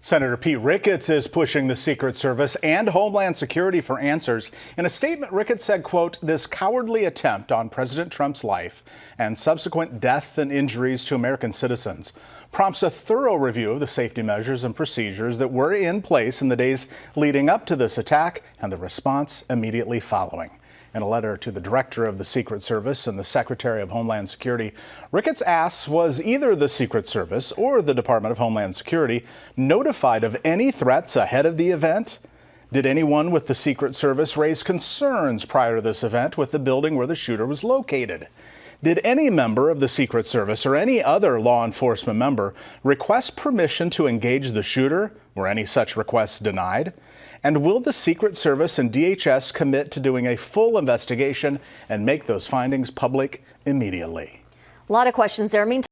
Senator Pete Ricketts is pushing the Secret Service and Homeland Security for answers. In a statement, Ricketts said, quote, "This cowardly attempt on President Trump's life and subsequent death and injuries to American citizens prompts a thorough review of the safety measures and procedures that were in place in the days leading up to this attack and the response immediately following." In a letter to the director of the Secret Service and the Secretary of Homeland Security, Ricketts asks, was either the Secret Service or the Department of Homeland Security notified of any threats ahead of the event? Did anyone with the Secret Service raise concerns prior to this event with the building where the shooter was located? Did any member of the Secret Service or any other law enforcement member request permission to engage the shooter? Were any such requests denied? And will the Secret Service and DHS commit to doing a full investigation and make those findings public immediately? A lot of questions there. Meantime,